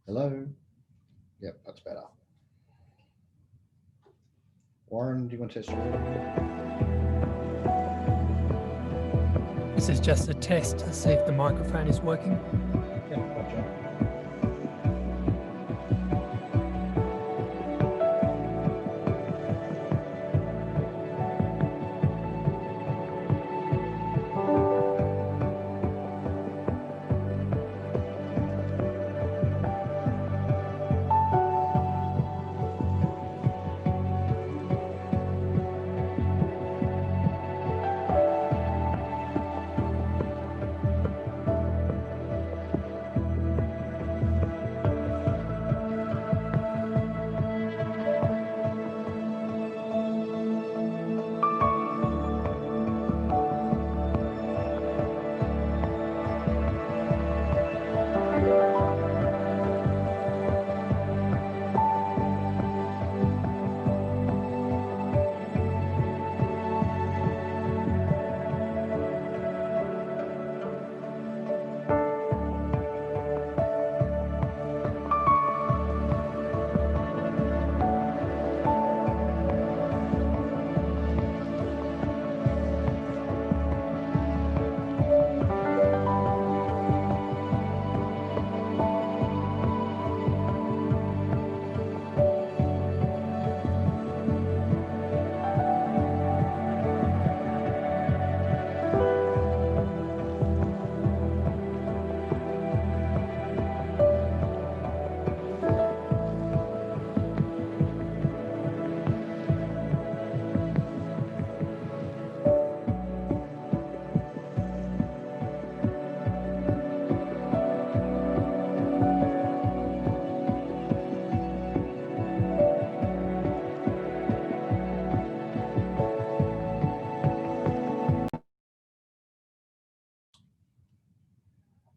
Hello. Yep, that's better. Warren, do you want to test your audio? This is just a test to see if the microphone is working. Yeah, gotcha.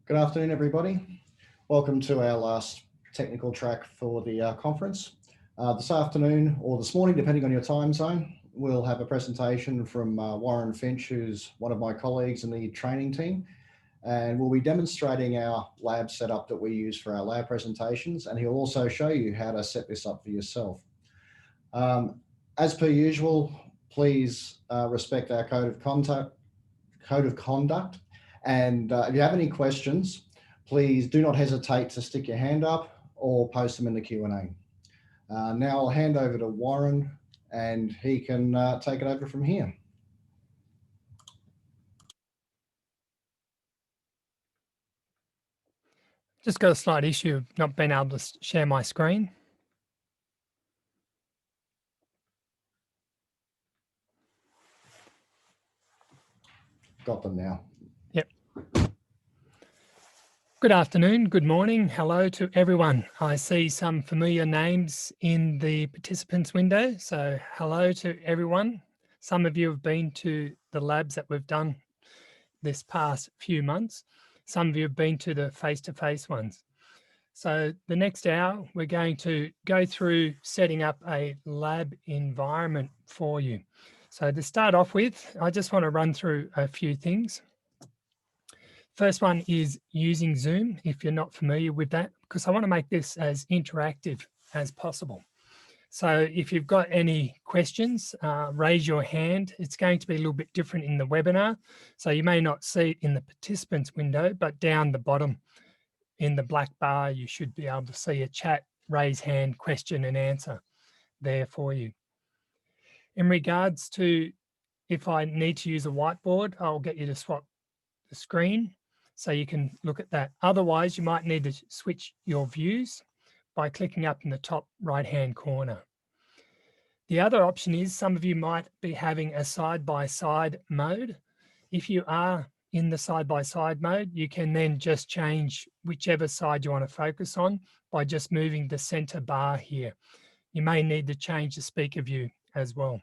Good afternoon, everybody. Welcome to our last technical track for the conference. This afternoon or this morning, depending on your time zone, we'll have a presentation from Warren Finch, who's one of my colleagues in the training team. And we'll be demonstrating our lab setup that we use for our lab presentations. And he'll also show you how to set this up for yourself. As per usual, please respect our code of conduct. And if you have any questions, please do not hesitate to stick your hand up or post them in the Q&A. Now I'll hand over to Warren and he can take it over from here. Just got a slight issue of not being able to share my screen. Got them now. Yep. Good afternoon, good morning, hello to everyone. I see some familiar names in the participants window, so hello to everyone. Some of you have been to the labs that we've done this past few months. Some of you have been to the face-to-face ones. So the next hour, we're going to go through setting up a lab environment for you. So to start off with, I just want to run through a few things. First one is using Zoom, if you're not familiar with that, because I want to make this as interactive as possible. So if you've got any questions, raise your hand. It's going to be a little bit different in the webinar. So you may not see it in the participants window, but down the bottom in the black bar, you should be able to see a chat, raise hand, question and answer there for you. In regards to if I need to use a whiteboard, I'll get you to swap the screen so you can look at that. Otherwise, you might need to switch your views by clicking up in the top right-hand corner. The other option is some of you might be having a side-by-side mode. If you are in the side-by-side mode, you can then just change whichever side you want to focus on by just moving the center bar here. You may need to change the speaker view as well.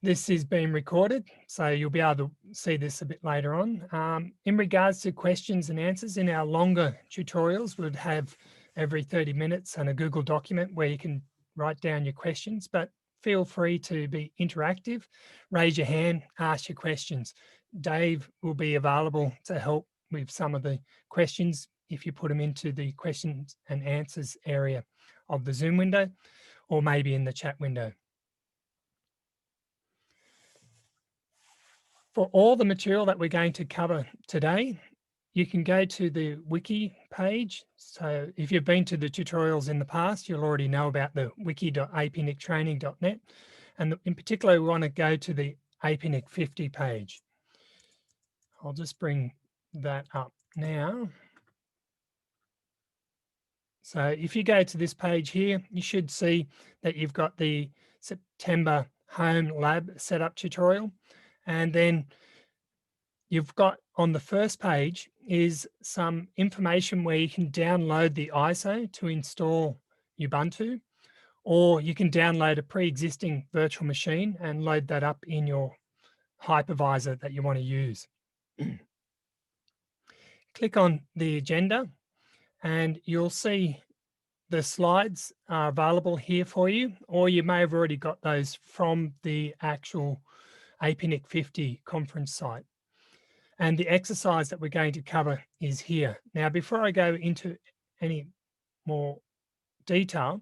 This is being recorded, so you'll be able to see this a bit later on. In regards to questions and answers, in our longer tutorials, we'd have every 30 minutes and a Google document where you can write down your questions, but feel free to be interactive, raise your hand, ask your questions. Dave will be available to help with some of the questions if you put them into the questions and answers area of the Zoom window, or maybe in the chat window. For all the material that we're going to cover today, you can go to the wiki page. So if you've been to the tutorials in the past, you'll already know about the wiki.apnictraining.net. And in particular, we want to go to the APNIC 50 page. I'll just bring that up now. So if you go to this page here, you should see that you've got the September home lab setup tutorial. And then you've got on the first page is some information where you can download the ISO to install Ubuntu, or you can download a pre-existing virtual machine and load that up in your hypervisor that you want to use. Click on the agenda and you'll see the slides are available here for you, or you may have already got those from the actual APNIC 50 conference site. And the exercise that we're going to cover is here. Now, before I go into any more detail,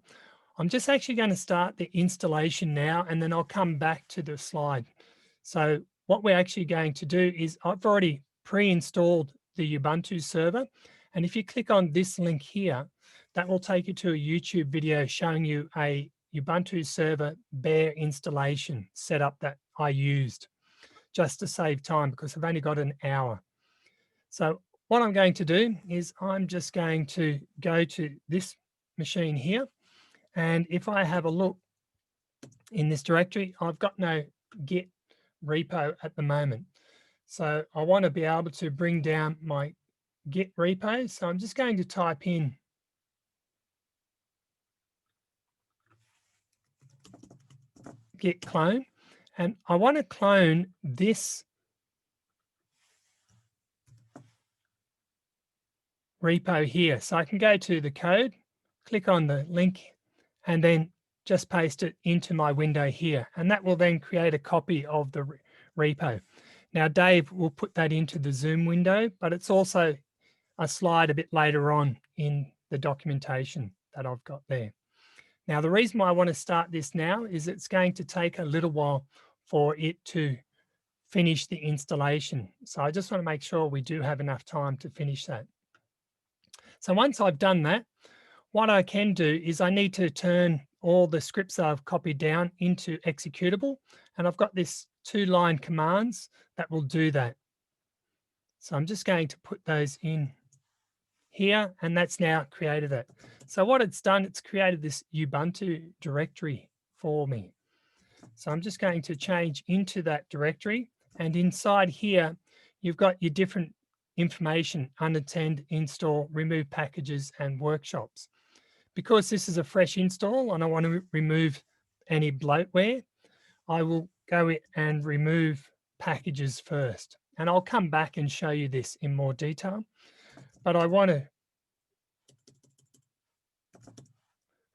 I'm just actually going to start the installation now, and then I'll come back to the slide. So what we're actually going to do is I've already pre-installed the Ubuntu server. And if you click on this link here, that will take you to a YouTube video showing you a Ubuntu server bare installation setup that I used just to save time because I've only got an hour. So what I'm going to do is I'm just going to go to this machine here. And if I have a look in this directory, I've got no Git repo at the moment. So I want to be able to bring down my Git repo. So I'm just going to type in git clone, and I want to clone this repo here. So I can go to the code, click on the link, and then just paste it into my window here. And that will then create a copy of the repo. Now, Dave will put that into the Zoom window, but it's also a slide a bit later on in the documentation that I've got there. Now, the reason why I want to start this now is it's going to take a little while for it to finish the installation. So I just want to make sure we do have enough time to finish that. So once I've done that, what I can do is I need to turn all the scripts I've copied down into executable. And I've got this 2-line commands that will do that. So I'm just going to put those in here, and that's now created it. So what it's done, it's created this Ubuntu directory for me. So I'm just going to change into that directory, and inside here, you've got your different information: unattend, install, remove packages, and workshops. Because this is a fresh install and I want to remove any bloatware, I will go and remove packages first. And I'll come back and show you this in more detail. But I want to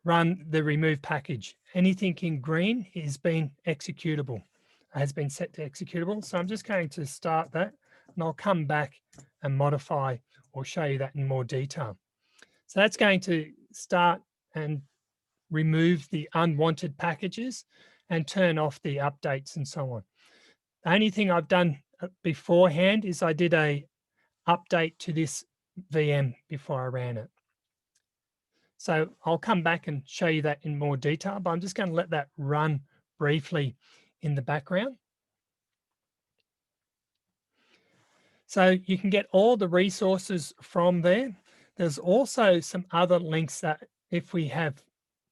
run the remove package. Anything in green has been executable, has been set to executable. So I'm just going to start that, and I'll come back and modify or show you that in more detail. So that's going to start and remove the unwanted packages and turn off the updates and so on. The only thing I've done beforehand is I did a update to this VM before I ran it. So I'll come back and show you that in more detail, but I'm just going to let that run briefly in the background. So you can get all the resources from there. There's also some other links that if we have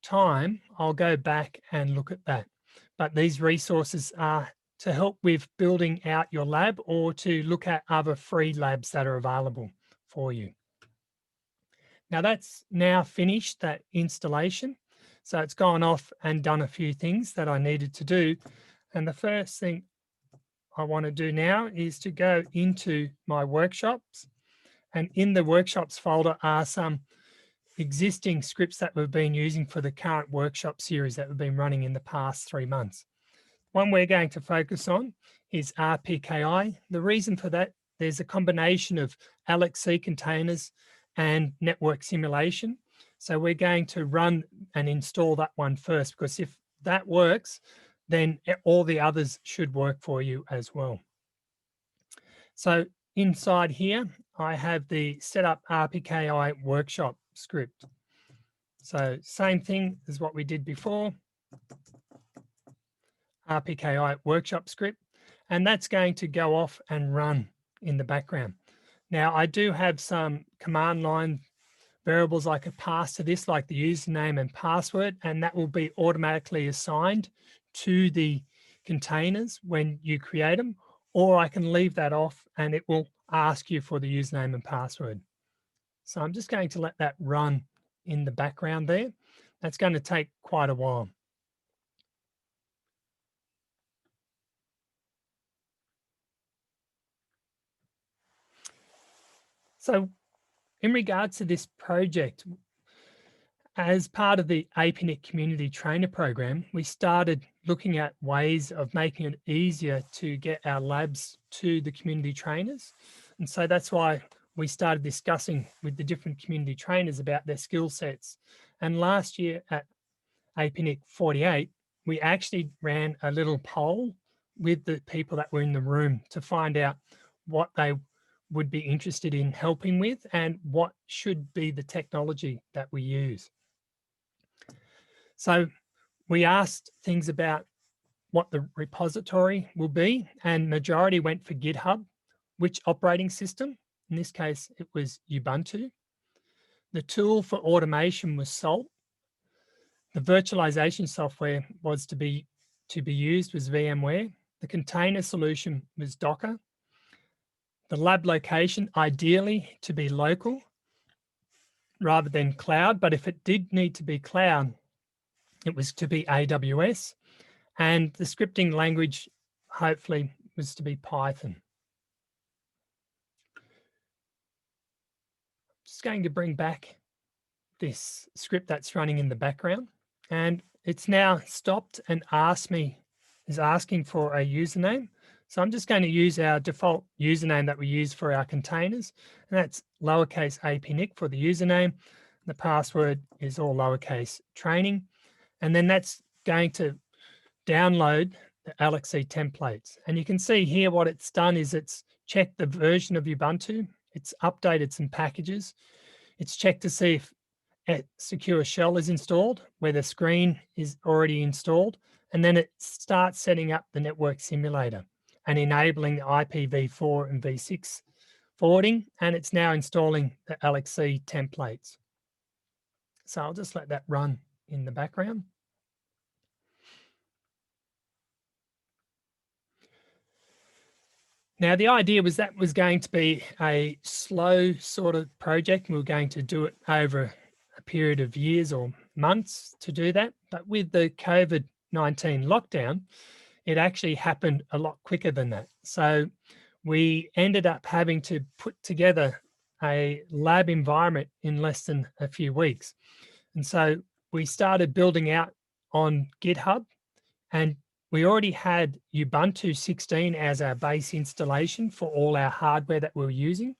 time, I'll go back and look at that. But these resources are to help with building out your lab or to look at other free labs that are available for you. Now that's now finished, that installation. So it's gone off and done a few things that I needed to do. And the first thing I want to do now is to go into my workshops. And in the workshops folder are some existing scripts that we've been using for the current workshop series that we've been running in the past 3 months. One we're going to focus on is RPKI. The reason for that there's a combination of LXC containers and network simulation. So we're going to run and install that one first, because if that works, then all the others should work for you as well. So inside here, I have the setup RPKI workshop script. So same thing as what we did before, RPKI workshop script, and that's going to go off and run in the background. Now I do have some command line variables I could pass to this, like the username and password, and that will be automatically assigned to the containers when you create them, or I can leave that off and it will ask you for the username and password. So I'm just going to let that run in the background there. That's going to take quite a while. So in regards to this project, as part of the APNIC Community Trainer Program, we started looking at ways of making it easier to get our labs to the community trainers. And so that's why we started discussing with the different community trainers about their skill sets. And last year at APNIC 48, we actually ran a little poll with the people that were in the room to find out what they would be interested in helping with and what should be the technology that we use. So we asked things about what the repository will be, and majority went for GitHub. Which operating system? In this case, it was Ubuntu. The tool for automation was Salt. The virtualization software was to be used was VMware. The container solution was Docker. The lab location, ideally to be local rather than cloud, but if it did need to be cloud, it was to be AWS. And the scripting language, hopefully, was to be Python. Just going to bring back this script that's running in the background, and it's now stopped and is asking for a username. So I'm just going to use our default username that we use for our containers, and that's lowercase apnic for the username. The password is all lowercase training, and then that's going to download the LXC templates. And you can see here what it's done is it's checked the version of Ubuntu, it's updated some packages, it's checked to see if a secure shell is installed, where the screen is already installed, and then it starts setting up the network simulator and enabling the IPv4 and v6 forwarding, and it's now installing the LXC templates. So I'll just let that run in the background. Now, the idea was that was going to be a slow sort of project. We were going to do it over a period of years or months to do that. But with the COVID-19 lockdown, it actually happened a lot quicker than that. So we ended up having to put together a lab environment in less than a few weeks. And so we started building out on GitHub, and we already had Ubuntu 16 as our base installation for all our hardware that we were using,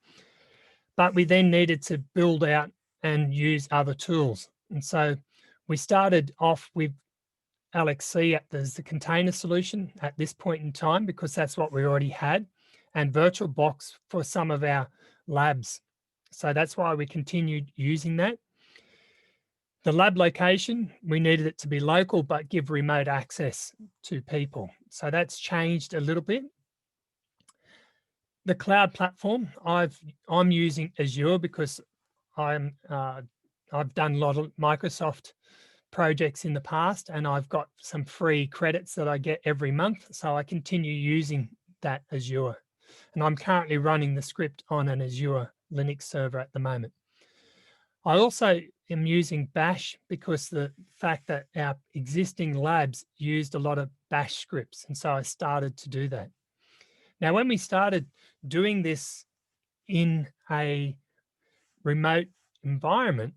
but we then needed to build out and use other tools. And so we started off with LXC as the container solution at this point in time, because that's what we already had, and VirtualBox for some of our labs. So that's why we continued using that. The lab location, we needed it to be local, but give remote access to people. So that's changed a little bit. The cloud platform, I'm using Azure because I've done a lot of Microsoft projects in the past, and I've got some free credits that I get every month. So I continue using that Azure. And I'm currently running the script on an Azure Linux server at the moment. I also am using Bash because the fact that our existing labs used a lot of Bash scripts. And so I started to do that. Now, when we started doing this in a remote environment,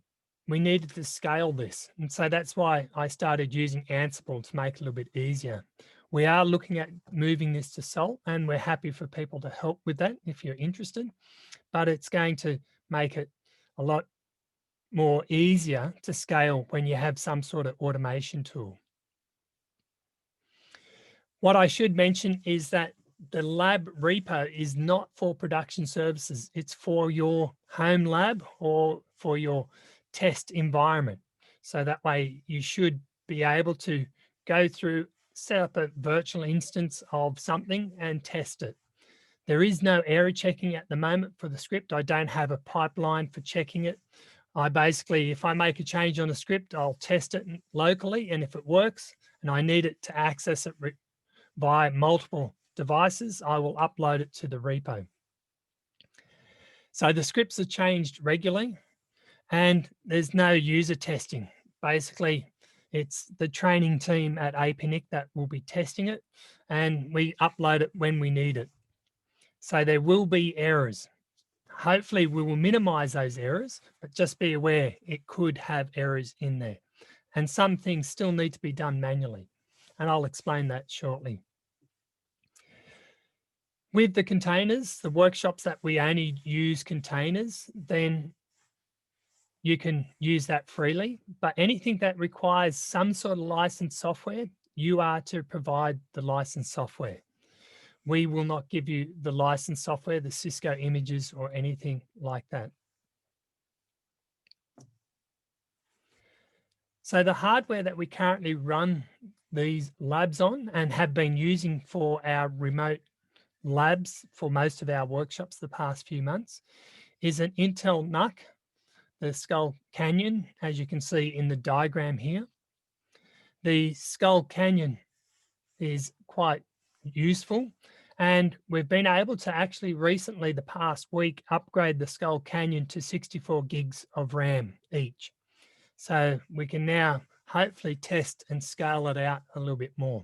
we needed to scale this. And so that's why I started using Ansible to make it a little bit easier. We are looking at moving this to Salt, and we're happy for people to help with that if you're interested, but it's going to make it a lot more easier to scale when you have some sort of automation tool. What I should mention is that the lab repo is not for production services. It's for your home lab or for your test environment. So that way you should be able to go through, set up a virtual instance of something and test it. There is no error checking at the moment for the script. I don't have a pipeline for checking it. I basically, if I make a change on a script, I'll test it locally, and if it works and I need it to access it by multiple devices, I will upload it to the repo. So the scripts are changed regularly and there's no user testing. Basically, it's the training team at APNIC that will be testing it, and we upload it when we need it. So there will be errors. Hopefully we will minimize those errors, but just be aware it could have errors in there. And some things still need to be done manually, and I'll explain that shortly. With the containers, the workshops that we only use containers, then you can use that freely. But anything that requires some sort of licensed software, you are to provide the licensed software. We will not give you the licensed software, the Cisco images or anything like that. So the hardware that we currently run these labs on and have been using for our remote labs for most of our workshops the past few months is an Intel NUC, the Skull Canyon, as you can see in the diagram here. The Skull Canyon is quite useful, and we've been able to actually recently, the past week, upgrade the Skull Canyon to 64 gigs of RAM each. So we can now hopefully test and scale it out a little bit more.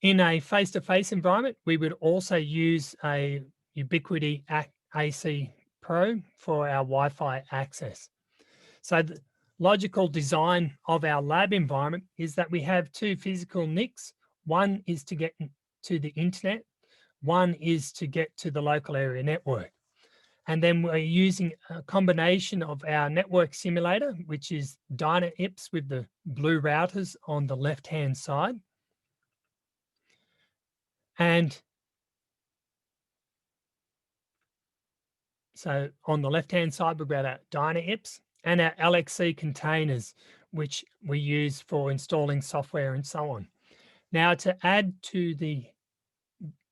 In a face-to-face environment, we would also use a Ubiquiti AC Pro for our Wi-Fi access. So the logical design of our lab environment is that we have two physical NICs. One is to get to the internet. One is to get to the local area network. And then we're using a combination of our network simulator, which is DynaIPS with the blue routers on the left-hand side. And so on the left-hand side, we've got our DynaIPS and our LXC containers, which we use for installing software and so on. Now, to add to the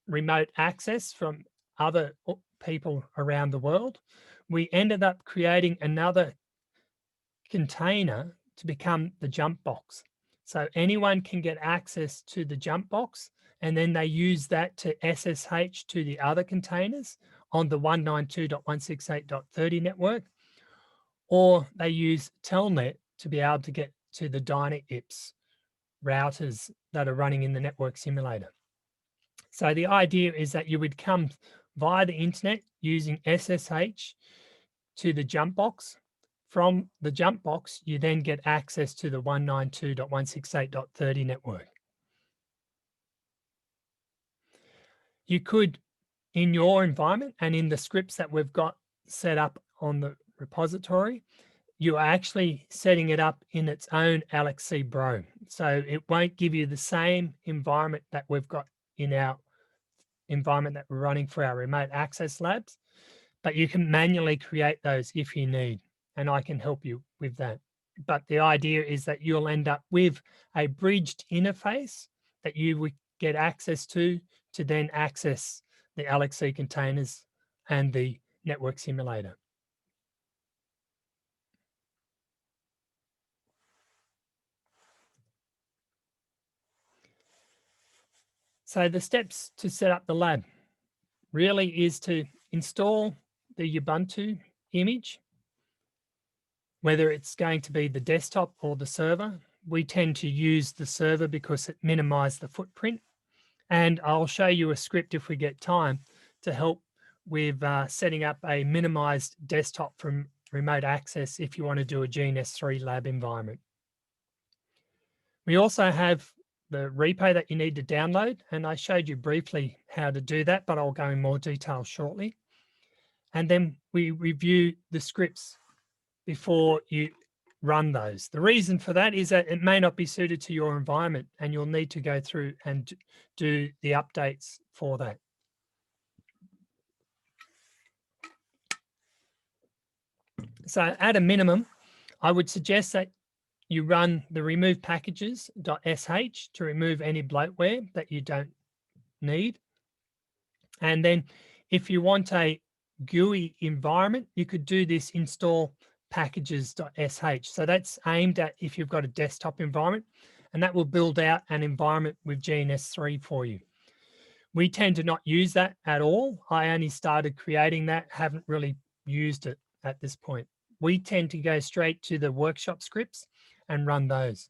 remote access from other people around the world, we ended up creating another container to become the jump box. So anyone can get access to the jump box, and then they use that to SSH to the other containers on the 192.168.30 network, or they use Telnet to be able to get to the DynaIPS routers that are running in the network simulator. So the idea is that you would come via the internet using SSH to the jump box. From the jump box, you then get access to the 192.168.30 network. You could, in your environment and in the scripts that we've got set up on the repository, you are actually setting it up in its own LXC Bro. So it won't give you the same environment that we've got in our environment that we're running for our remote access labs, but you can manually create those if you need, and I can help you with that. But the idea is that you'll end up with a bridged interface that you would get access to then access the LXC containers and the network simulator. So the steps to set up the lab really is to install the Ubuntu image, whether it's going to be the desktop or the server. We tend to use the server because it minimizes the footprint. And I'll show you a script if we get time to help with setting up a minimized desktop from remote access if you want to do a GNS3 lab environment. We also have the repo that you need to download. And I showed you briefly how to do that, but I'll go in more detail shortly. And then we review the scripts before you run those. The reason for that is that it may not be suited to your environment and you'll need to go through and do the updates for that. So at a minimum, I would suggest that you run the remove packages.sh to remove any bloatware that you don't need. And then if you want a GUI environment, you could do this install packages.sh. So that's aimed at if you've got a desktop environment, and that will build out an environment with GNS3 for you. We tend to not use that at all. I only started creating that, haven't really used it at this point. We tend to go straight to the workshop scripts and run those.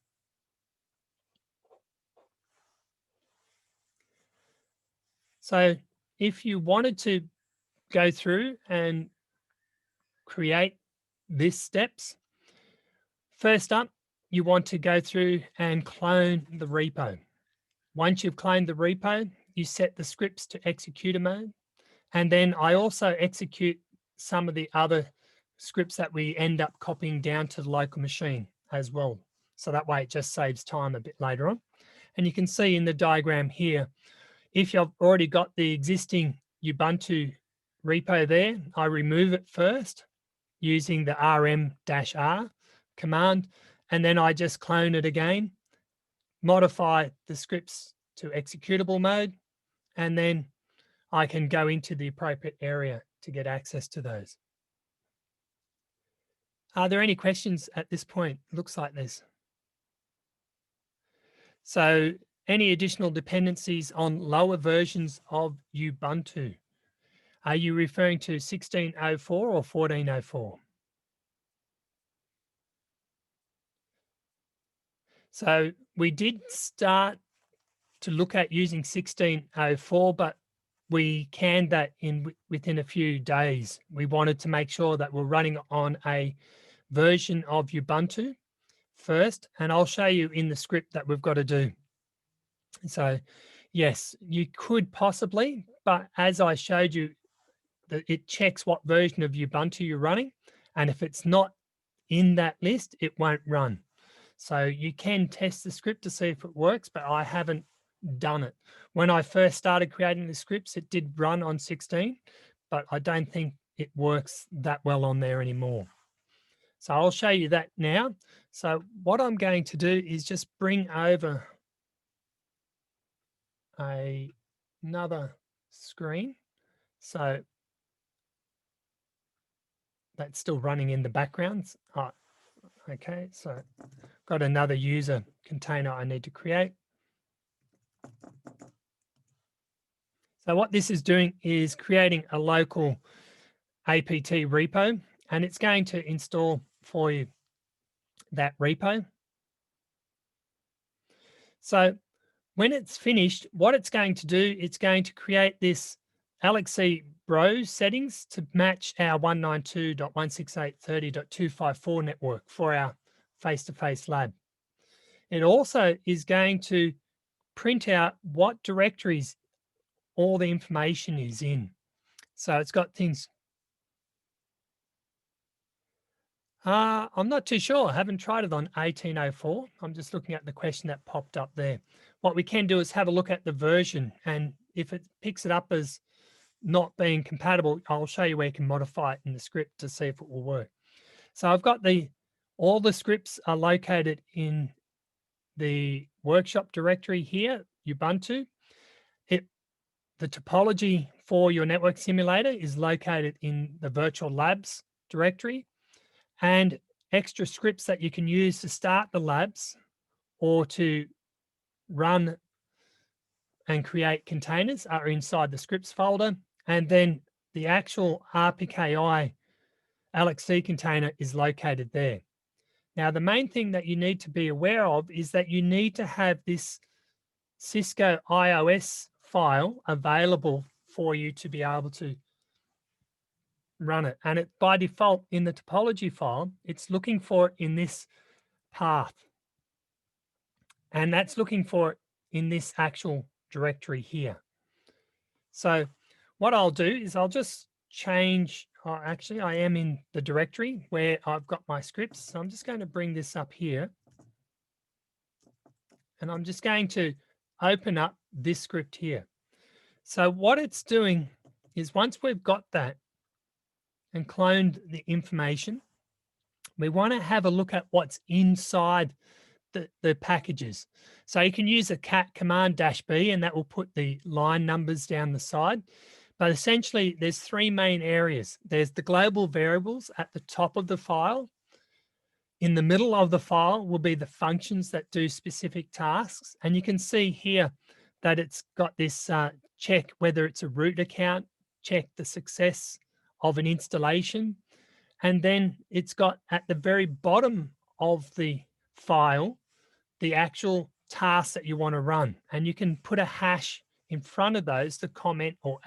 So if you wanted to go through and create these steps, first up, you want to go through and clone the repo. Once you've cloned the repo, you set the scripts to executor mode. And then I also execute some of the other scripts that we end up copying down to the local machine as well. So that way it just saves time a bit later on. And you can see in the diagram here, if you've already got the existing Ubuntu repo there, I remove it first using the rm-r command, and then I just clone it again, modify the scripts to executable mode, and then I can go into the appropriate area to get access to those. Are there any questions at this point? Looks like this. So any additional dependencies on lower versions of Ubuntu? Are you referring to 16.04 or 14.04? So we did start to look at using 16.04, but we canned that within a few days. We wanted to make sure that we're running on a version of Ubuntu first, and I'll show you in the script that we've got to do. So yes, you could possibly, but as I showed you, it checks what version of Ubuntu you're running, and if it's not in that list, it won't run. So you can test the script to see if it works, but I haven't done it. When I first started creating the scripts, it did run on 16, but I don't think it works that well on there anymore. So I'll show you that now. So what I'm going to do is just bring over another screen. So that's still running in the background. Oh, okay, so got another user container I need to create. So what this is doing is creating a local apt repo, and it's going to install for you that repo. So when it's finished, what it's going to do, it's going to create this LXC Bro settings to match our 192.168.30.254 network for our face-to-face lab. It also is going to print out what directories all the information is in. So it's got things. I'm not too sure. I haven't tried it on 1804. I'm just looking at the question that popped up there. What we can do is have a look at the version, and if it picks it up as not being compatible, I'll show you where you can modify it in the script to see if it will work. So I've got all the scripts are located in the workshop directory here, Ubuntu. The topology for your network simulator is located in the virtual labs directory, and extra scripts that you can use to start the labs or to run and create containers are inside the scripts folder. And then the actual RPKI LXC container is located there. Now, the main thing that you need to be aware of is that you need to have this Cisco iOS file available for you to be able to run it. And it by default in the topology file, it's looking for it in this path. And that's looking for it in this actual directory here. So what I'll do is I'll just change, actually I am in the directory where I've got my scripts. So I'm just going to bring this up here. And I'm just going to open up this script here. So what it's doing is once we've got that and cloned the information, we want to have a look at what's inside the packages. So you can use a cat command -B and that will put the line numbers down the side. But essentially there's three main areas. There's the global variables at the top of the file. In the middle of the file will be the functions that do specific tasks. And you can see here that it's got this check whether it's a root account, check the success of an installation. And then it's got at the very bottom of the file, the actual tasks that you want to run. And you can put a hash in front of those to comment or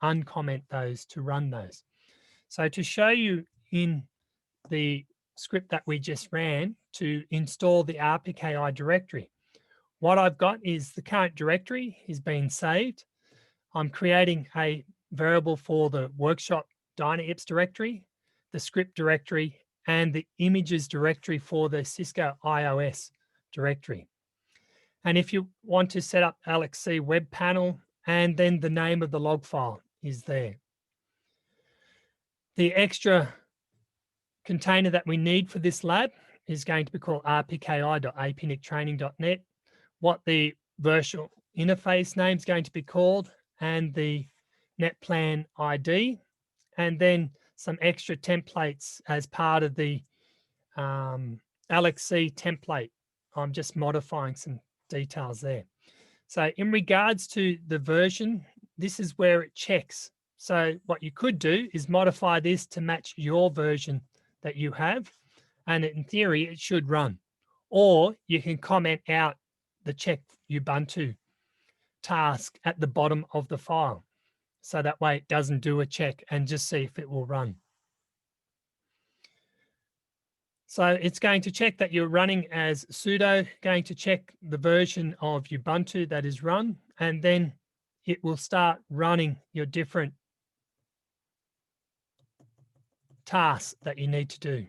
uncomment those to run those. So to show you in the script that we just ran to install the RPKI directory, what I've got is the current directory is being saved. I'm creating a variable for the workshop DynaIPS directory, the script directory, and the images directory for the Cisco iOS directory. And if you want to set up LXC web panel, and then the name of the log file is there. The extra container that we need for this lab is going to be called rpki.apnictraining.net, what the virtual interface name is going to be called, and the net plan ID, and then some extra templates as part of the LXC template. I'm just modifying some details there. So in regards to the version, this is where it checks. So what you could do is modify this to match your version that you have, and in theory it should run. Or you can comment out the check Ubuntu task at the bottom of the file, so that way it doesn't do a check and just see if it will run. So it's going to check that you're running as sudo, going to check the version of Ubuntu that is run, and then it will start running your different tasks that you need to do.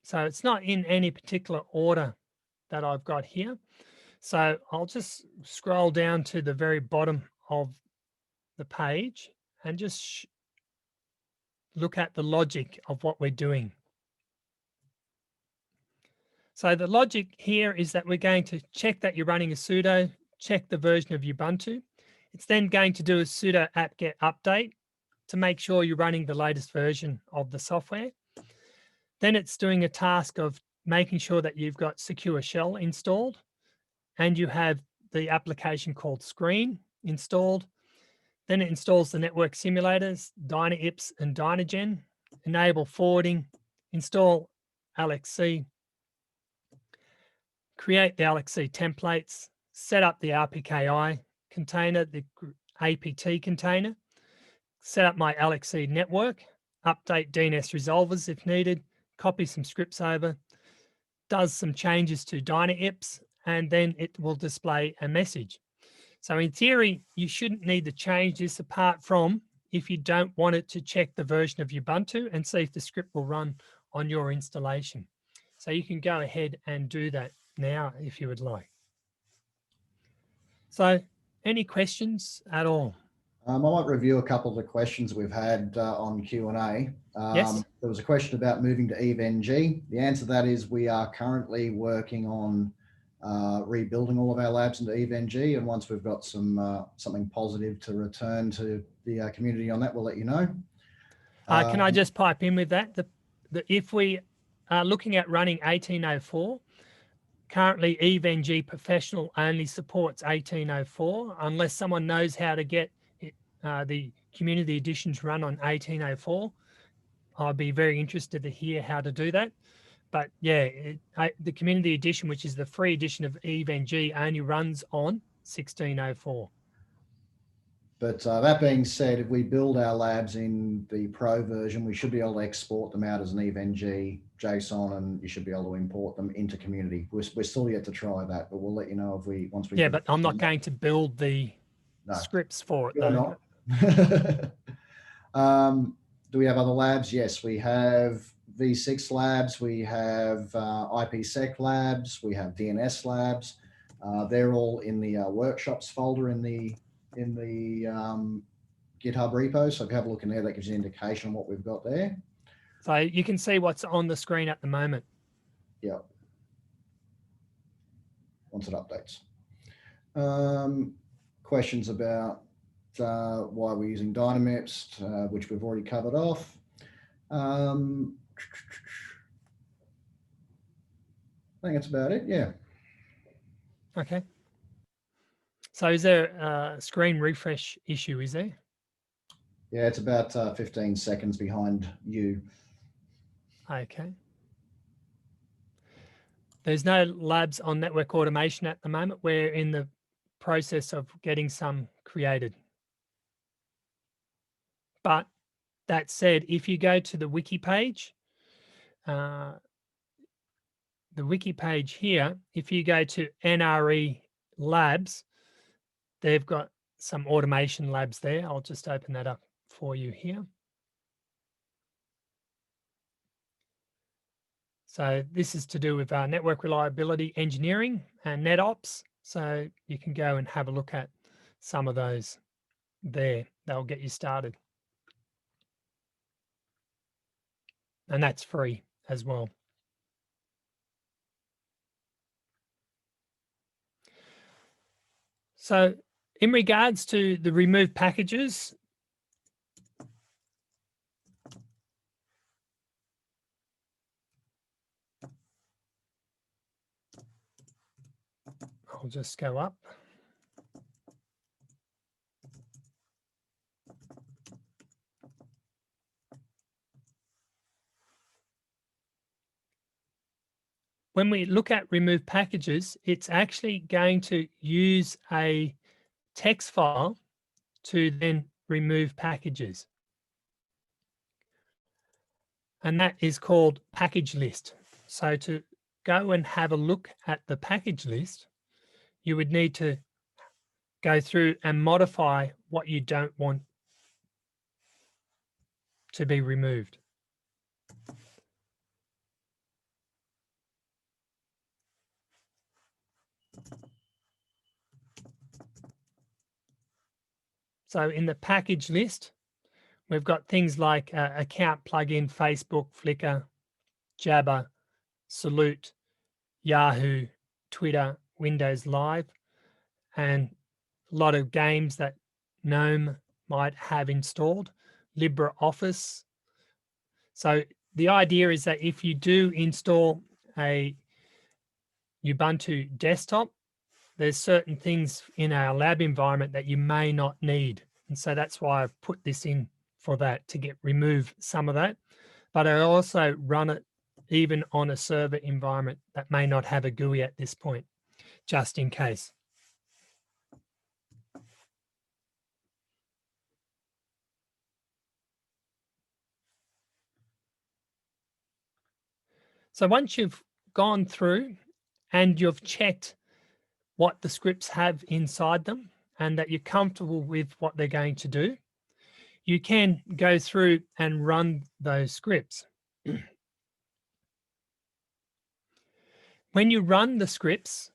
So it's not in any particular order that I've got here. So I'll just scroll down to the very bottom of the page and just look at the logic of what we're doing. So the logic here is that we're going to check that you're running a sudo, check the version of Ubuntu. It's then going to do a sudo apt-get update to make sure you're running the latest version of the software. Then it's doing a task of making sure that you've got Secure Shell installed and you have the application called Screen installed. Then it installs the network simulators, DynaIPS and DynaGen, enable forwarding, install LXC, create the LXC templates, set up the RPKI container, the APT container, set up my LXC network, update DNS resolvers if needed, copy some scripts over, does some changes to DynaIPS, and then it will display a message. So in theory, you shouldn't need to change this apart from if you don't want it to check the version of Ubuntu and see if the script will run on your installation. So you can go ahead and do that now if you would like. So any questions at all? I might review a couple of the questions we've had on Q&A. Yes. There was a question about moving to EVE-NG. The answer to that is we are currently working on rebuilding all of our labs into EVE-NG, and once we've got some something positive to return to the community on that, we'll let you know. Can I just pipe in with that? If we are looking at running 1804, currently EVE-NG Professional only supports 1804 unless someone knows how to get it, the community editions run on 1804. I'd be very interested to hear how to do that. But yeah, the community edition, which is the free edition of EVE-NG, only runs on 1604. But that being said, if we build our labs in the Pro version, we should be able to export them out as an EVE-NG JSON, and you should be able to import them into Community. We're still yet to try that, but we'll let you know if once we. Yeah, but I'm not going to build the scripts for it. You're not. Do we have other labs? Yes, we have V6 labs, we have IPsec labs, we have DNS labs. They're all in the workshops folder in the GitHub repo. So if you have a look in there, that gives you an indication of what we've got there. So you can see what's on the screen at the moment. Yeah. Once it updates. Questions about why we're using Dynamips, which we've already covered off. I think that's about it. Yeah. Okay. So is there a screen refresh issue, is there? Yeah, it's about 15 seconds behind you. Okay. There's no labs on network automation at the moment. We're in the process of getting some created. But that said, if you go to the wiki page, here, if you go to NRE labs, they've got some automation labs there. I'll just open that up for you here. So this is to do with network reliability engineering and NetOps. So you can go and have a look at some of those there. They'll get you started. And that's free as well. So in regards to the remove packages, I'll just go up. When we look at remove packages, it's actually going to use a text file to then remove packages. And that is called package list. So to go and have a look at the package list, you would need to go through and modify what you don't want to be removed. So in the package list, we've got things like account plugin, Facebook, Flickr, Jabber, Salute, Yahoo, Twitter, Windows Live, and a lot of games that GNOME might have installed, LibreOffice. So the idea is that if you do install a Ubuntu desktop, there's certain things in our lab environment that you may not need. And so that's why I've put this in for that, to remove some of that. But I also run it even on a server environment that may not have a GUI at this point, just in case. So once you've gone through and you've checked what the scripts have inside them and that you're comfortable with what they're going to do, you can go through and run those scripts. When you run the scripts,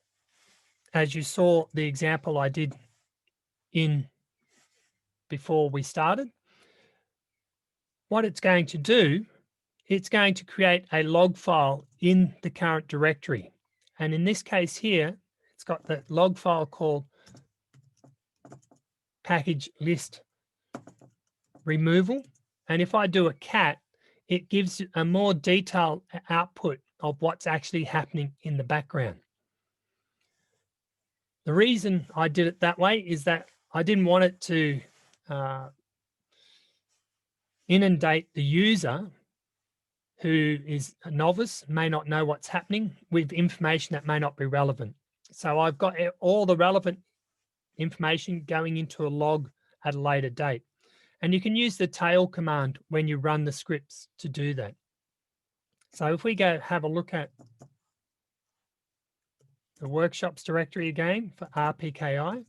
as you saw the example I did in before we started, what it's going to do, it's going to create a log file in the current directory. And in this case here, it's got the log file called package list removal. And if I do a cat, it gives a more detailed output of what's actually happening in the background. The reason I did it that way is that I didn't want it to inundate the user who is a novice, may not know what's happening, with information that may not be relevant. So I've got all the relevant information going into a log at a later date. And you can use the tail command when you run the scripts to do that. So if we go have a look at the workshops directory again for RPKI,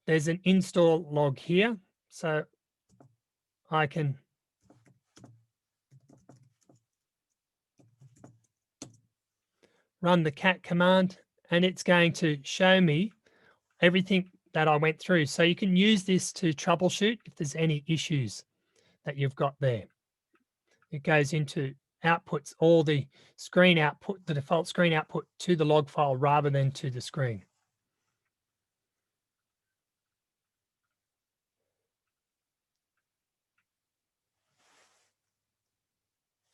there's an install log here. So I can run the cat command and it's going to show me everything that I went through. So you can use this to troubleshoot if there's any issues that you've got there. It goes into outputs, all the screen output, the default screen output to the log file rather than to the screen.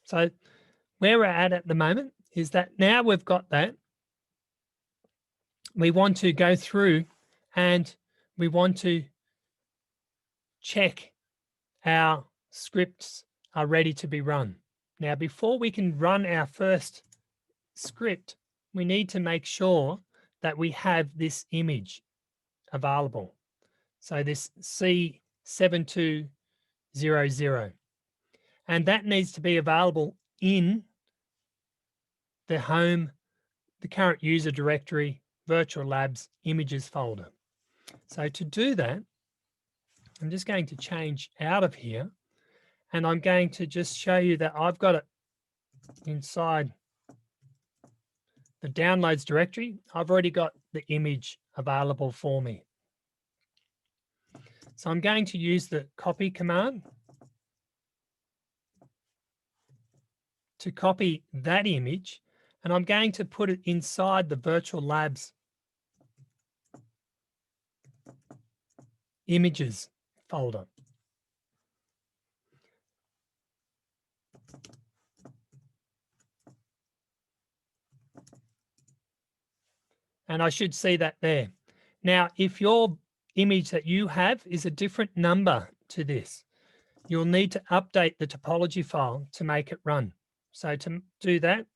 So where we're at the moment is that now we've got that, we want to go through and we want to check our scripts are ready to be run. Now, before we can run our first script, we need to make sure that we have this image available. So this C7200, and that needs to be available in the home, the current user directory, virtual labs images folder. So to do that, I'm just going to change out of here and I'm going to just show you that I've got it inside the downloads directory. I've already got the image available for me. So I'm going to use the copy command to copy that image, and I'm going to put it inside the virtual labs images folder. And I should see that there. Now, if your image that you have is a different number to this, you'll need to update the topology file to make it run. So to do that,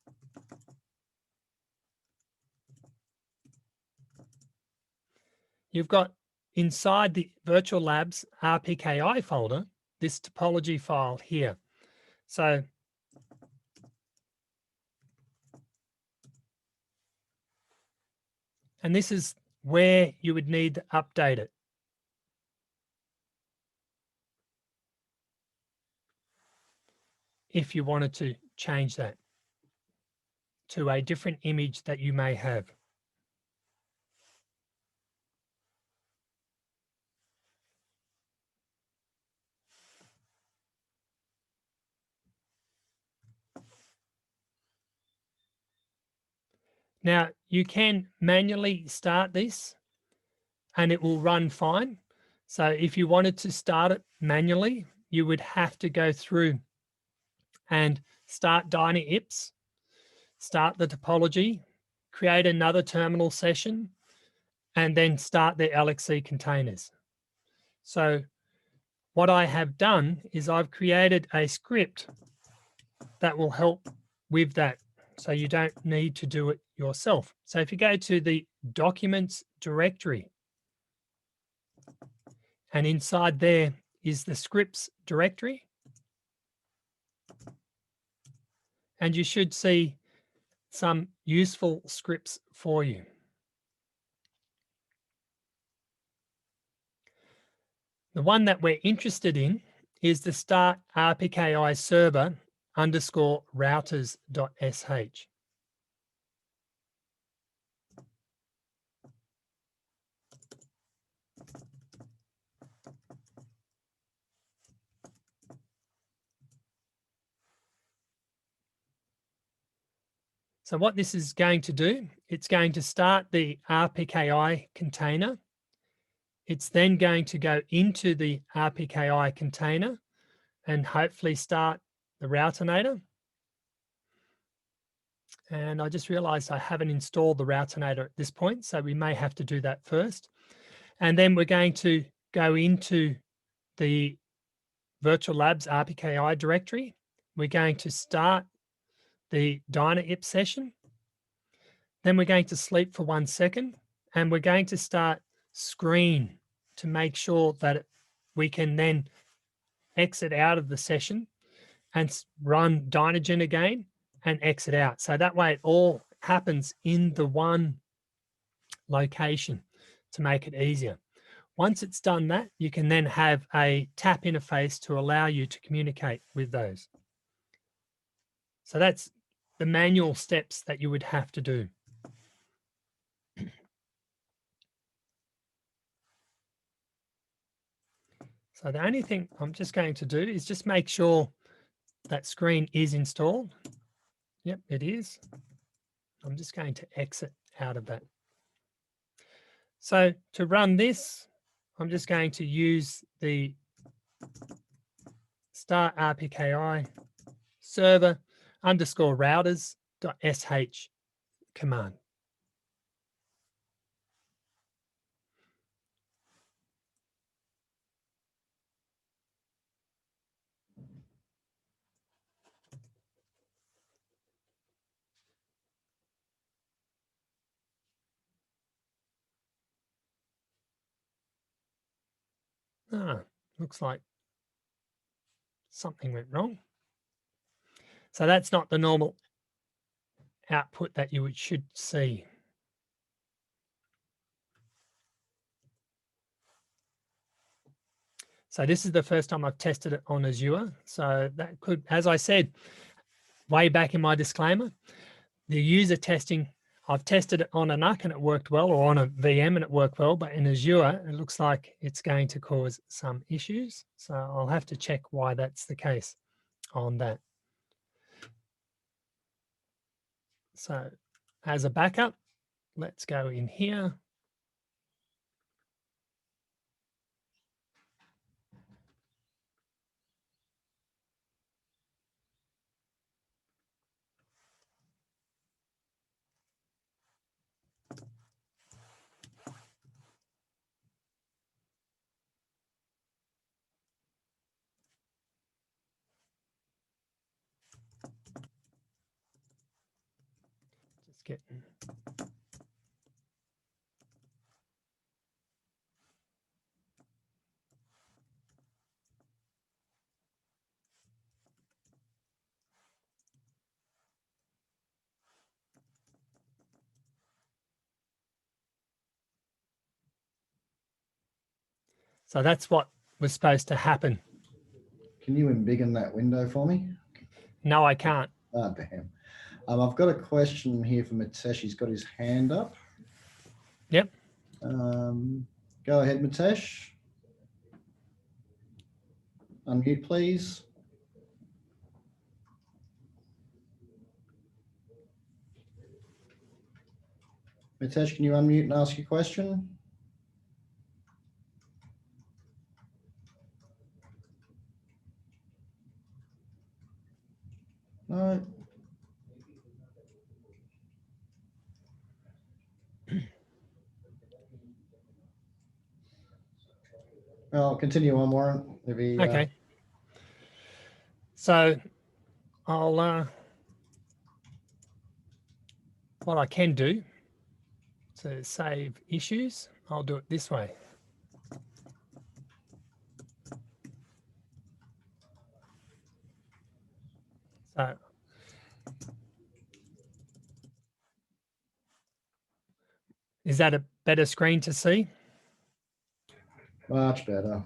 you've got inside the Virtual Labs RPKI folder, this topology file here. So and this is where you would need to update it. If you wanted to change that to a different image that you may have. Now, you can manually start this and it will run fine. So if you wanted to start it manually, you would have to go through and start DynaIPS, start the topology, create another terminal session, and then start the LXC containers. So what I have done is I've created a script that will help with that. So you don't need to do it yourself. So if you go to the documents directory, and inside there is the scripts directory, and you should see some useful scripts for you. The one that we're interested in is the start RPKI server _routers.sh. So what this is going to do, it's going to start the RPKI container. It's then going to go into the RPKI container and hopefully start the Routinator. And I just realized I haven't installed the Routinator at this point, so we may have to do that first. And then we're going to go into the Virtual Labs RPKI directory. We're going to start the DynaIPS session. Then we're going to sleep for 1 second and we're going to start screen to make sure that we can then exit out of the session and run Dynagen again and exit out. So that way it all happens in the one location to make it easier. Once it's done that, you can then have a tap interface to allow you to communicate with those. So that's the manual steps that you would have to do. So the only thing I'm just going to do is just make sure that screen is installed. Yep, it is. I'm just going to exit out of that. So to run this, I'm just going to use the start RPKI server _routers.sh command. Looks like something went wrong. So that's not the normal output that you should see. So this is the first time I've tested it on Azure. So that could, as I said, way back in my disclaimer, the user testing, I've tested it on a NUC and it worked well, or on a VM and it worked well, but in Azure, it looks like it's going to cause some issues. So I'll have to check why that's the case on that. So as a backup, let's go in here. Just getting. So that's what was supposed to happen. Can you embiggen that window for me? No, I can't. Ah, damn. I've got a question here from Mitesh. He's got his hand up. Yep. Go ahead, Mitesh. Unmute, please. Mitesh, can you unmute and ask your question? No. I'll continue on, Warren. If he, Okay. So I'll, what I can do to save issues, I'll do it this way. So is that a better screen to see? much better.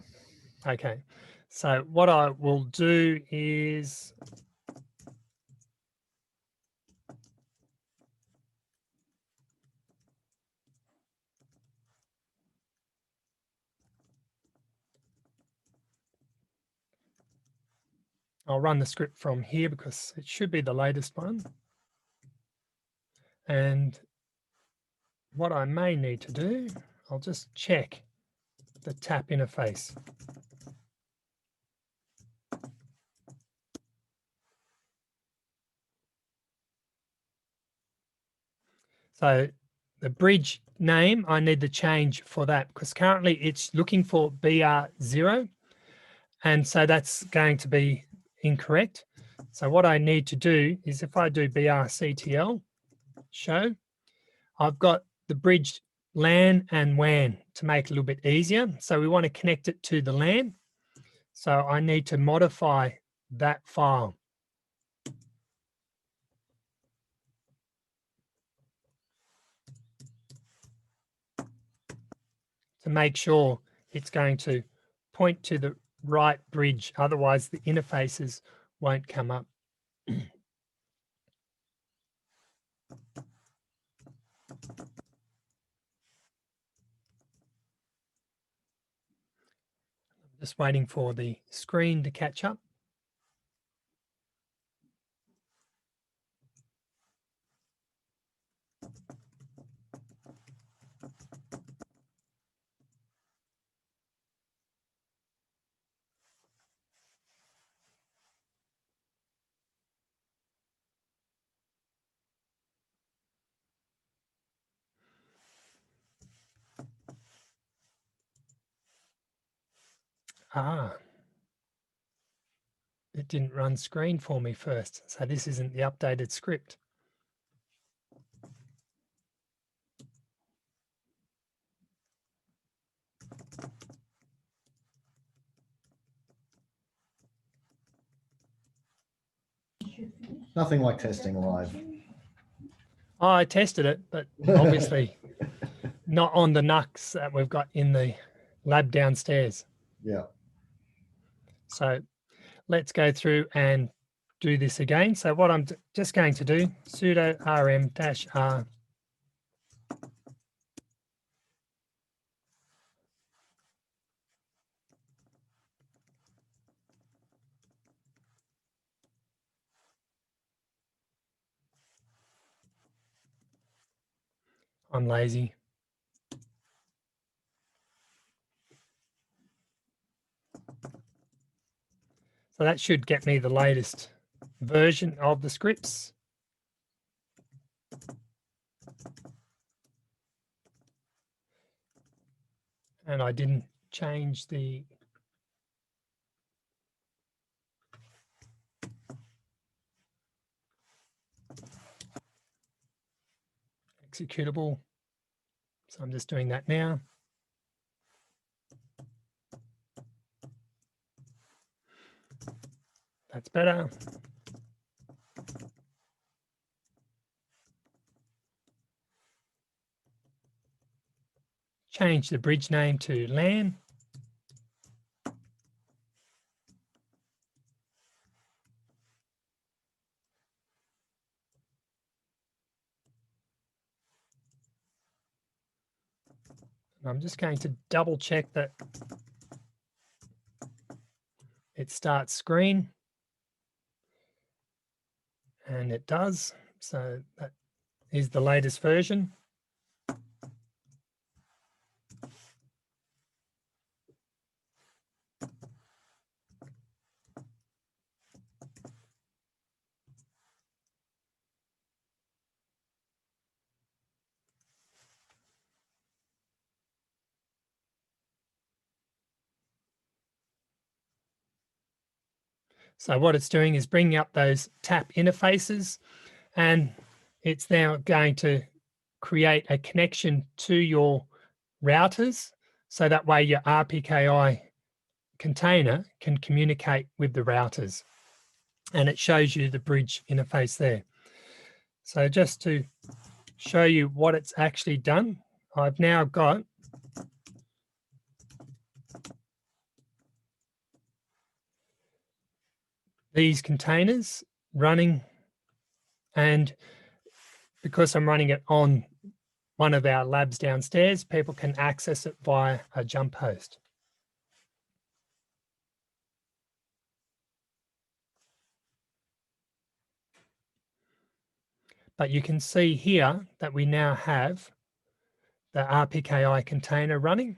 Okay. So what I will do is I'll run the script from here because it should be the latest one. And what I may need to do, I'll just check the tap interface. So the bridge name, I need to change for that because currently it's looking for BR0. And so that's going to be incorrect. So what I need to do is if I do BRCTL show, I've got the bridge LAN and WAN to make it a little bit easier. So we want to connect it to the LAN. So I need to modify that file. To make sure it's going to point to the right bridge, otherwise the interfaces won't come up. Just waiting for the screen to catch up. It didn't run screen for me first. So this isn't the updated script. Nothing like testing live. Oh, I tested it, but obviously not on the NUCs that we've got in the lab downstairs. Yeah. So let's go through and do this again. So what I'm just going to do, sudo rm-r. I'm lazy. So that should get me the latest version of the scripts. And I didn't change the executable. So I'm just doing that now. That's better. Change the bridge name to LAN. I'm just going to double check that it starts screen. And it does. So that is the latest version. So what it's doing is bringing up those tap interfaces, and it's now going to create a connection to your routers. So that way your RPKI container can communicate with the routers, and it shows you the bridge interface there. So just to show you what it's actually done, I've now got these containers running, and because I'm running it on one of our labs downstairs, people can access it via a jump host. But you can see here that we now have the RPKI container running.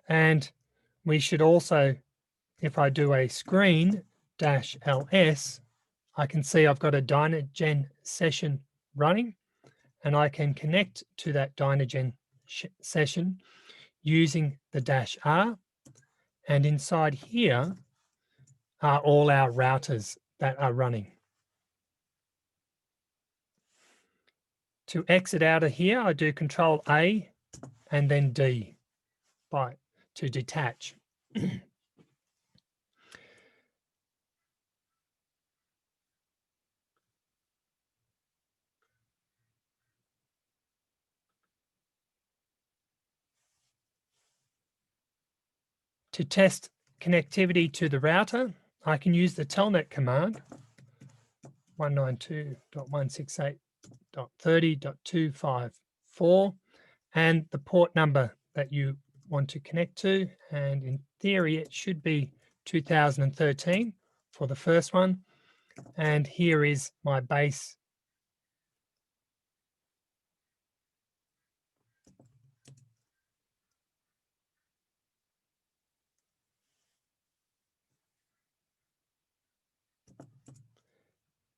And we should also, if I do a screen-ls, I can see I've got a Dynagen session running, and I can connect to that Dynagen session using the -r. And inside here are all our routers that are running. To exit out of here, I do Control A and then D to detach. To test connectivity to the router, I can use the telnet command 192.168.30.254 and the port number that you want to connect to. And in theory, it should be 2013 for the first one. And here is my base.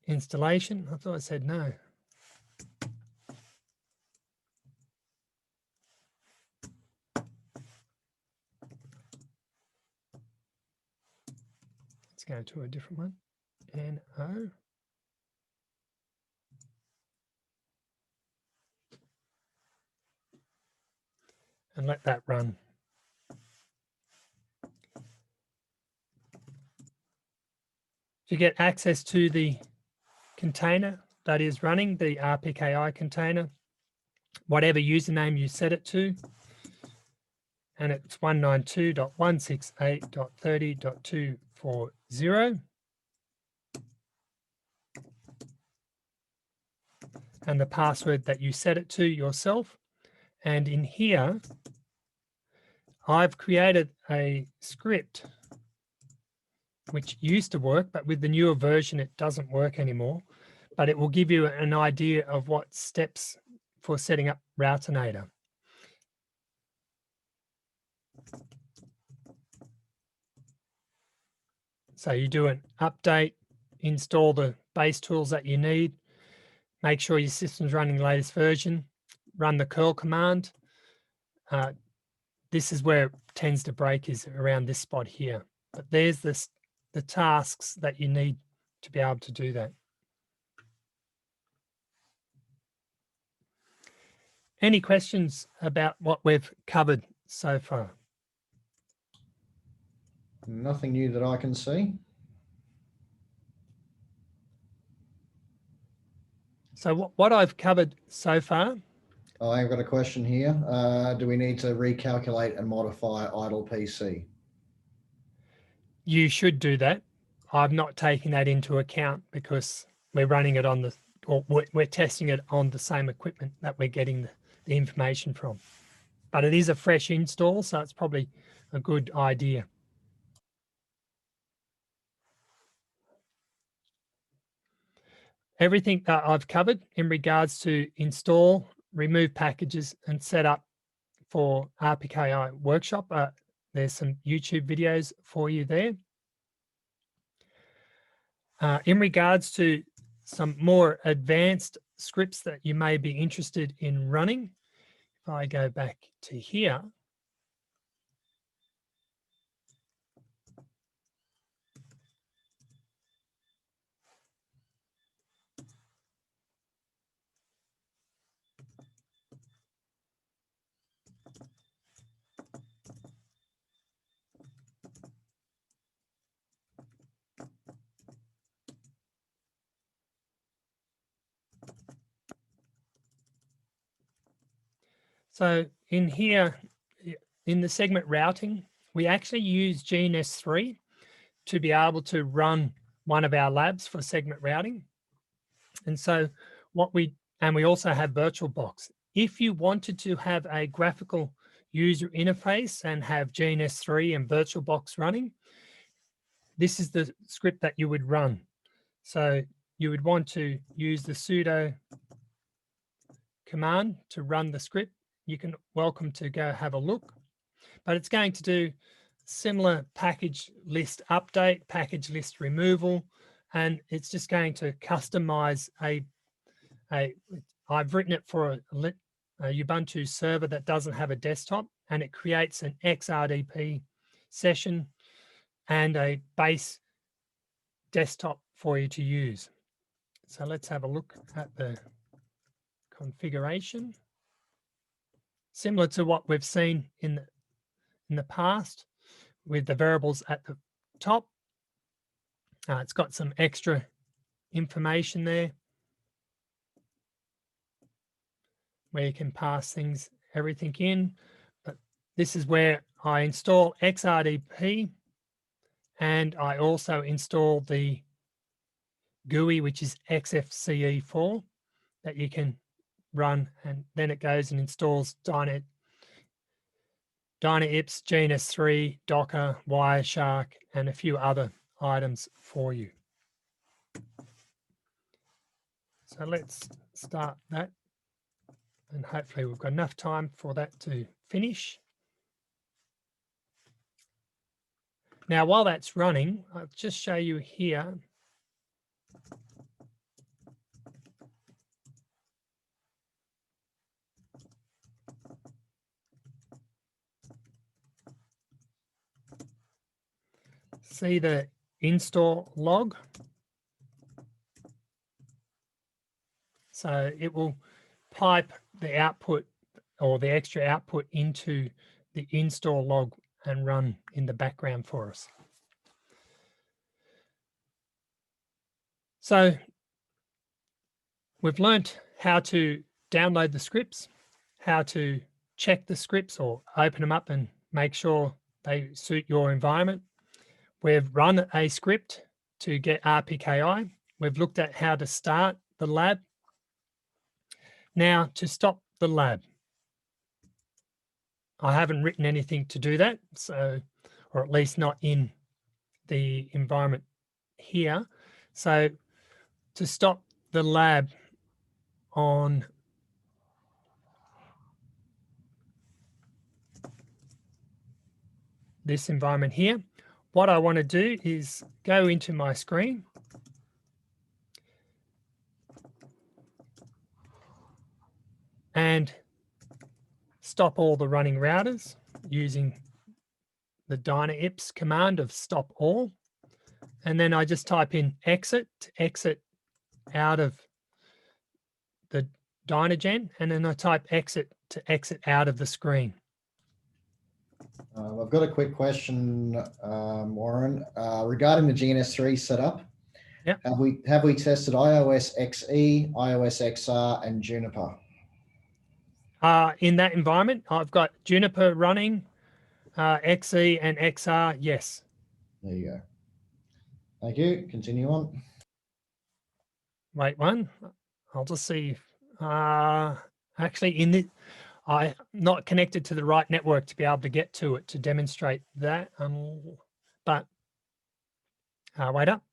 Installation. I thought I said no. Let's go to a different one. NO. And let that run. To get access to the container that is running, the RPKI container, whatever username you set it to, and it's 192.168.30.240, and the password that you set it to yourself. And in here, I've created a script which used to work, but with the newer version, it doesn't work anymore. But it will give you an idea of what steps for setting up Routernator. So you do an update, install the base tools that you need, make sure your system's running the latest version, run the curl command. This is where it tends to break, is around this spot here. But there's the tasks that you need to be able to do that. Any questions about what we've covered so far? Nothing new that I can see. So what I've covered so far. I've got a question here. Do we need to recalculate and modify idle PC? You should do that. I'm not taking that into account because we're running it on we're testing it on the same equipment that we're getting the information from. But it is a fresh install, so it's probably a good idea. Everything that I've covered in regards to install, remove packages, and set up for RPKI workshop. There's some YouTube videos for you there. In regards to some more advanced scripts that you may be interested in running, if I go back to here, so in here, in the segment routing, we actually use GNS3 to be able to run one of our labs for segment routing. And so we also have VirtualBox. If you wanted to have a graphical user interface and have GNS3 and VirtualBox running, this is the script that you would run. So you would want to use the sudo command to run the script. You can welcome to go have a look, but it's going to do similar package list update, package list removal, and it's just going to customize I've written it for a Ubuntu server that doesn't have a desktop, and it creates an XRDP session and a base desktop for you to use. So let's have a look at the configuration, similar to what we've seen in the past with the variables at the top. It's got some extra information there where you can pass everything in. But this is where I install XRDP, and I also install the GUI, which is XFCE4, that you can run, and then it goes and installs Dyna Ips, GNS3, Docker, Wireshark, and a few other items for you. So let's start that, and hopefully we've got enough time for that to finish. Now, while that's running, I'll just show you here. See the install log. So it will pipe the output or the extra output into the install log and run in the background for us. So we've learnt how to download the scripts, how to check the scripts or open them up and make sure they suit your environment. We've run a script to get RPKI. We've looked at how to start the lab. Now, to stop the lab, I haven't written anything to do that, so, or at least not in the environment here. So to stop the lab on this environment here, what I want to do is go into my screen and stop all the running routers using the Dyna-Ips command of stop all. And then I just type in exit to exit out of the Dynagen, and then I type exit to exit out of the screen. I've got a quick question, Warren, regarding the GNS3 setup. Yep. Have we tested iOS XE, iOS XR, and Juniper? In that environment, I've got Juniper running, XE and XR, yes. There you go. Thank you. Continue on. Wait one. I'll just see. Actually, I'm not connected to the right network to be able to get to it to demonstrate that. But wait up.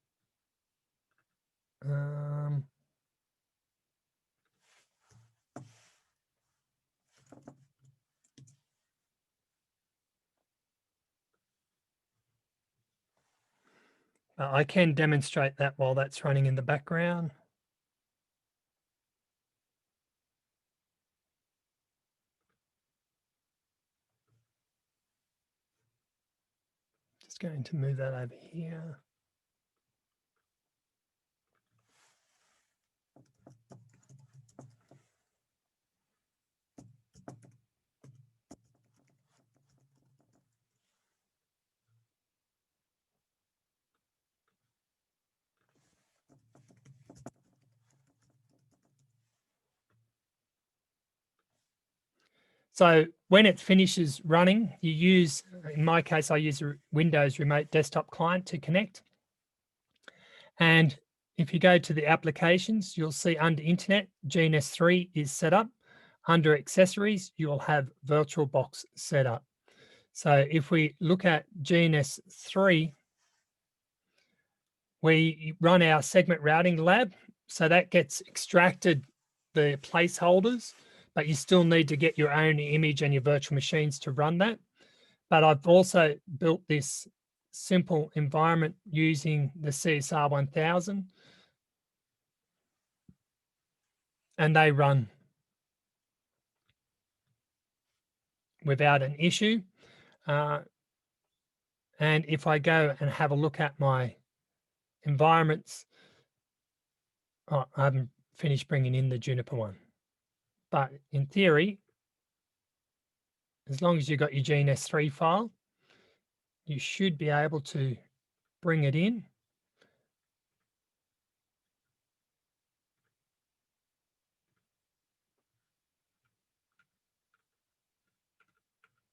I can demonstrate that while that's running in the background. Just going to move that over here. So when it finishes running, you use, in my case, I use a Windows remote desktop client to connect. And if you go to the applications, you'll see under Internet, GNS3 is set up. Under accessories, you'll have VirtualBox set up. So if we look at GNS3, we run our segment routing lab. So that gets extracted the placeholders, but you still need to get your own image and your virtual machines to run that. But I've also built this simple environment using the CSR 1000, and they run without an issue. And if I go and have a look at my environments, I haven't finished bringing in the Juniper one. But in theory, as long as you've got your GNS3 file, you should be able to bring it in.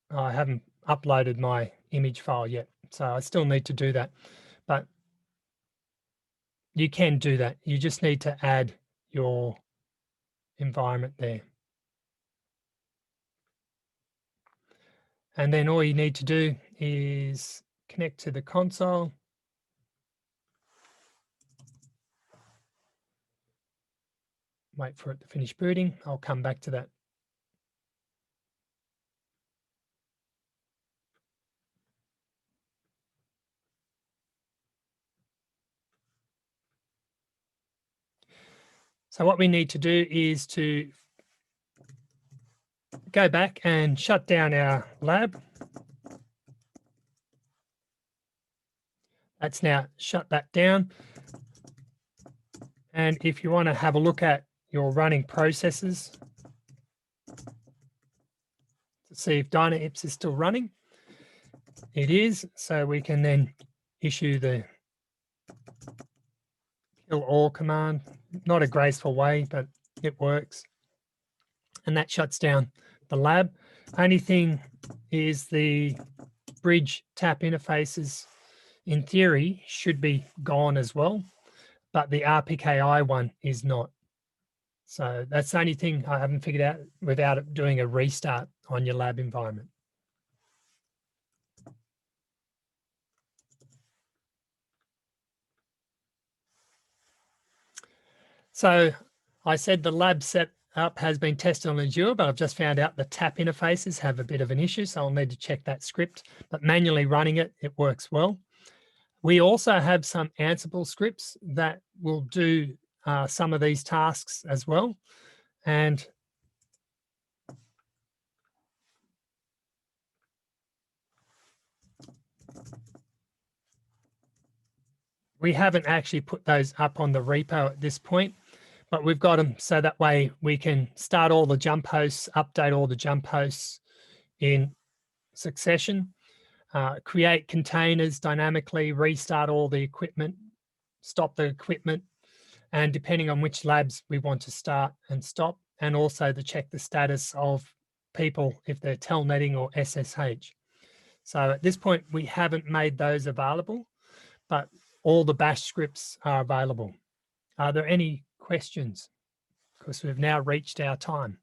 I haven't uploaded my image file yet, so I still need to do that. But you can do that. You just need to add your environment there. And then all you need to do is connect to the console. Wait for it to finish booting. I'll come back to that. So what we need to do is to go back and shut down our lab. That's now shut that down. And if you want to have a look at your running processes to see if DynaIPS is still running, it is. So we can then issue the kill all command. Not a graceful way, but it works. And that shuts down the lab. Only thing is the bridge tap interfaces, in theory, should be gone as well, but the RPKI one is not. So that's the only thing I haven't figured out without doing a restart on your lab environment. So I said the lab setup has been tested on Azure, but I've just found out the tap interfaces have a bit of an issue, so I'll need to check that script. But manually running it, it works well. We also have some Ansible scripts that will do some of these tasks as well. And we haven't actually put those up on the repo at this point, but we've got them so that way we can start all the jump hosts, update all the jump hosts in succession, create containers dynamically, restart all the equipment, stop the equipment, and depending on which labs we want to start and stop, and also to check the status of people if they're telnetting or SSH. So at this point, we haven't made those available, but all the bash scripts are available. Are there any questions? Because we've now reached our time.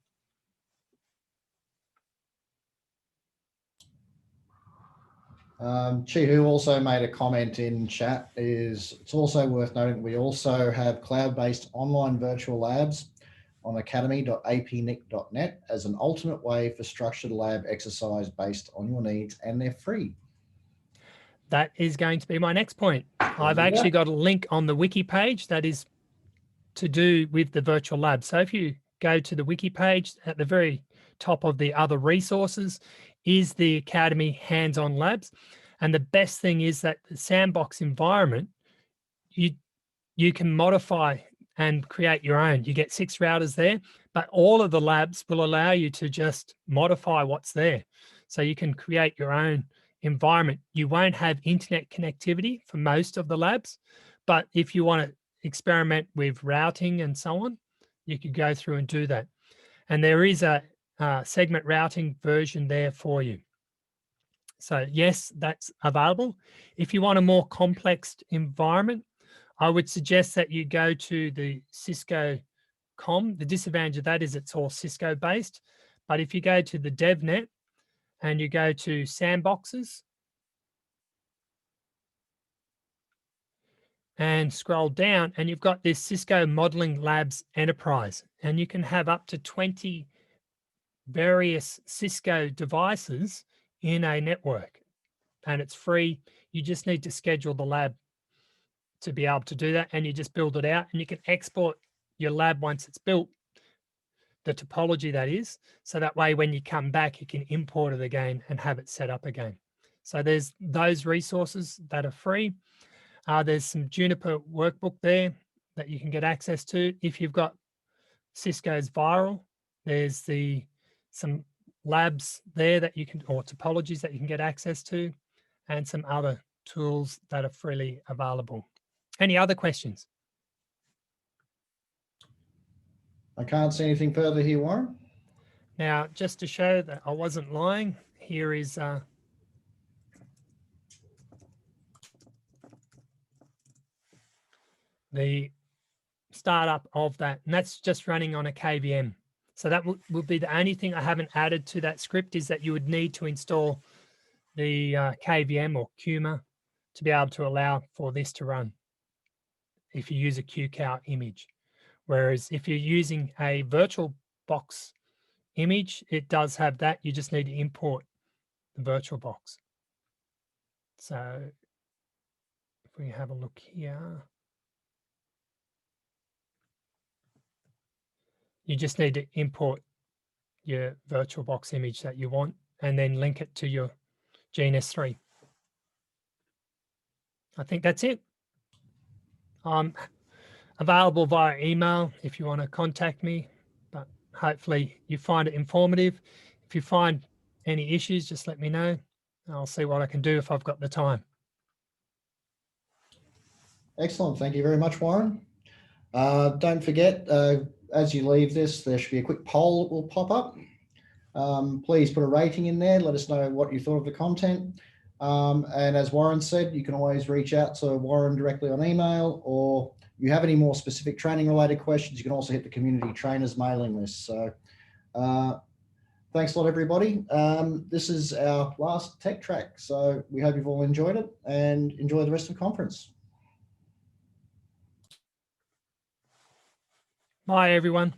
Chihu also made a comment in chat. It's also worth noting we also have cloud-based online virtual labs on academy.apnic.net as an alternate way for structured lab exercise based on your needs, and they're free. That is going to be my next point. I've actually got a link on the wiki page that is to do with the virtual lab. So if you go to the wiki page, at the very top of the other resources is the Academy hands-on labs. And the best thing is that the sandbox environment, you can modify and create your own. You get 6 routers there, but all of the labs will allow you to just modify what's there. So you can create your own environment. You won't have internet connectivity for most of the labs, but if you want to experiment with routing and so on, you could go through and do that. And there is a segment routing version there for you. So yes, that's available. If you want a more complex environment, I would suggest that you go to the Cisco COM. The disadvantage of that is it's all Cisco based. But if you go to the DevNet and you go to sandboxes and scroll down, and you've got this Cisco Modeling Labs Enterprise, and you can have up to 20 various Cisco devices in a network, and it's free. You just need to schedule the lab to be able to do that, and you just build it out, and you can export your lab once it's built, the topology that is, so that way when you come back, you can import it again and have it set up again. So there's those resources that are free. There's some Juniper workbook there that you can get access to. If you've got Cisco's Viral, There's some labs there that you can, or topologies that you can get access to, and some other tools that are freely available. Any other questions? I can't see anything further here, Warren. Now, just to show that I wasn't lying, here is the startup of that, and that's just running on a KVM. So that will be the only thing I haven't added to that script, is that you would need to install the KVM or Kuma to be able to allow for this to run if you use a QCOW image. Whereas if you're using a virtual box image, it does have that. You just need to import the virtual box. So if we have a look here, you just need to import your virtual box image that you want and then link it to your GNS3. I think that's it. I'm available via email if you want to contact me, but hopefully you find it informative. If you find any issues, just let me know. I'll see what I can do if I've got the time. Excellent. Thank you very much, Warren. Don't forget, as you leave this, there should be a quick poll that will pop up. Please put a rating in there. Let us know what you thought of the content. And as Warren said, you can always reach out to Warren directly on email, or if you have any more specific training related questions, you can also hit the community trainers mailing list. So thanks a lot, everybody. This is our last tech track. So we hope you've all enjoyed it and enjoy the rest of the conference. Bye, everyone.